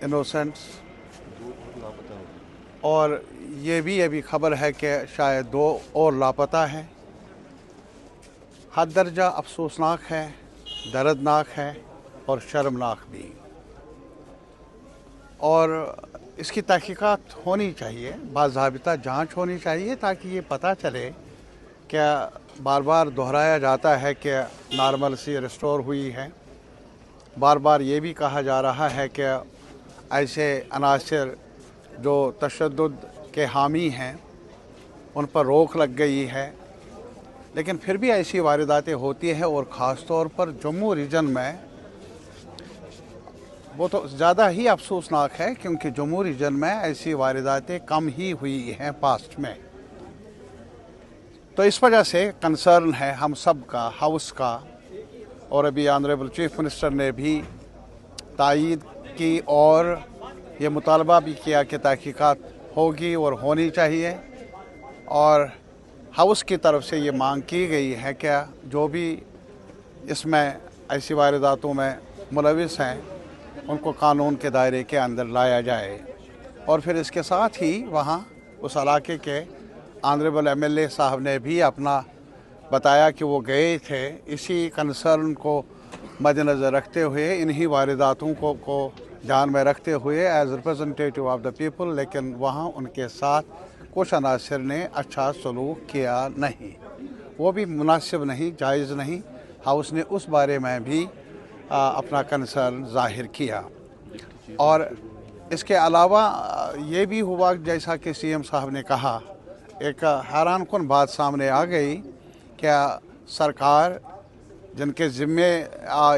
Innocents, और ये भी अभी खबर है कि शायद 2 और लापता हैं। हद दर्जा अफसोसनाक है, दर्दनाक है और शर्मनाक भी। और इसकी तहकीकात होनी चाहिए, बाज़ाबिता जांच होनी चाहिए, ताकि ये पता चले क्या बार बार दोहराया जाता है कि नॉर्मलसी रिस्टोर हुई है। बार बार ये भी कहा जा रहा है कि ऐसे अनासर जो तशद्दुद के हामी हैं उन पर रोक लग गई है, लेकिन फिर भी ऐसी वारदातें होती हैं। और ख़ास तौर पर जम्मू रीजन में वो तो ज़्यादा ही अफसोसनाक है, क्योंकि जम्मू रीजन में ऐसी वारदातें कम ही हुई हैं पास्ट में। तो इस वजह से कंसर्न है हम सब का, हाउस का। और अभी ऑनरेबल चीफ मिनिस्टर ने भी तायीद की और ये मुतालबा भी किया कि तहकीकात होगी और होनी चाहिए। और हाउस की तरफ से ये मांग की गई है कि जो भी इसमें ऐसी वारदातों में मुलविस हैं उनको कानून के दायरे के अंदर लाया जाए। और फिर इसके साथ ही वहाँ उस इलाके के ऑनरेबल MLA साहब ने भी अपना बताया कि वो गए थे इसी कंसर्न को मद्देनज़र रखते हुए, इन्हीं वारदातों को ध्यान में रखते हुए as representative of the people, लेकिन वहाँ उनके साथ कुछ अनासर ने अच्छा सलूक किया नहीं, वो भी मुनासिब नहीं, जायज़ नहीं। हाउस ने उस बारे में भी अपना कंसर्न ज़ाहिर किया। और इसके अलावा ये भी हुआ, जैसा कि CM साहब ने कहा, एक हैरानकुन बात सामने आ गई। क्या सरकार जिनके ज़िम्मे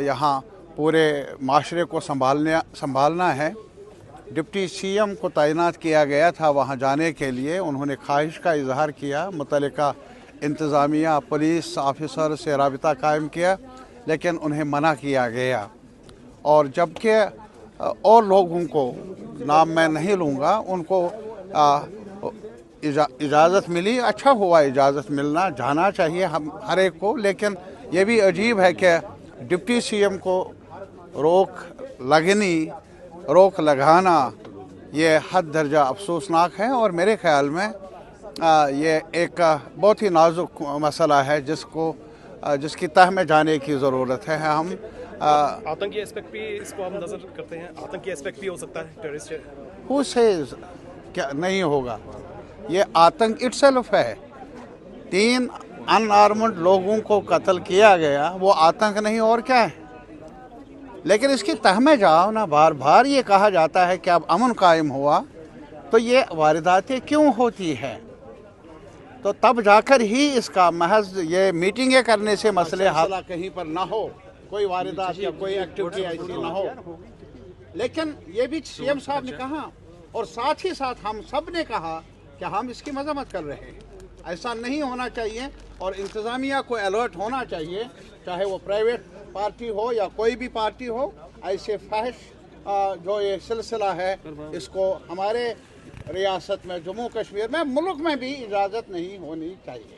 यहाँ पूरे माशरे को संभालना है, डिप्टी CM को तैनात किया गया था वहाँ जाने के लिए। उन्होंने ख्वाहिश का इजहार किया, मुतल्लिका इंतज़ामिया पुलिस ऑफिसर से राबिता कायम किया, लेकिन उन्हें मना किया गया। और जबकि और लोगों को, नाम मैं नहीं लूँगा, उनको इजाज़त मिली। अच्छा हुआ इजाज़त मिलना, जाना चाहिए हम हर एक को। लेकिन ये भी अजीब है कि डिप्टी CM को रोक लगाना ये हद दर्जा अफसोसनाक है। और मेरे ख्याल में ये एक बहुत ही नाजुक मसला है जिसकी तह में जाने की ज़रूरत है। हम आतंकी एस्पेक्ट भी इसको हम नज़र करते हैं, आतंकी एस्पेक्ट भी हो सकता है, टेररिस्ट। हु सेज क्या नहीं होगा, ये आतंक इटसेल्फ है। 3 अनआर्म्ड लोगों को कत्ल किया गया, वो आतंक नहीं और क्या है। लेकिन इसकी तह में जाओ ना, बार बार ये कहा जाता है कि अब अमन कायम हुआ, तो ये वारदातें क्यों होती है। तो तब जाकर ही इसका महज ये मीटिंगें करने से मसले हल कहीं पर ना हो, कोई वारदात या कोई एक्टिविटी ऐसी ना हो। लेकिन ये भी CM साहब ने कहा, और साथ ही साथ हम सब ने कहा कि हम इसकी मजम्मत कर रहे हैं। ऐसा नहीं होना चाहिए और इंतज़ामिया को अलर्ट होना चाहिए, चाहे वो प्राइवेट पार्टी हो या कोई भी पार्टी हो। ऐसे फहश जो ये सिलसिला है, इसको हमारे रियासत में, जम्मू कश्मीर में, मुल्क में भी इजाज़त नहीं होनी चाहिए।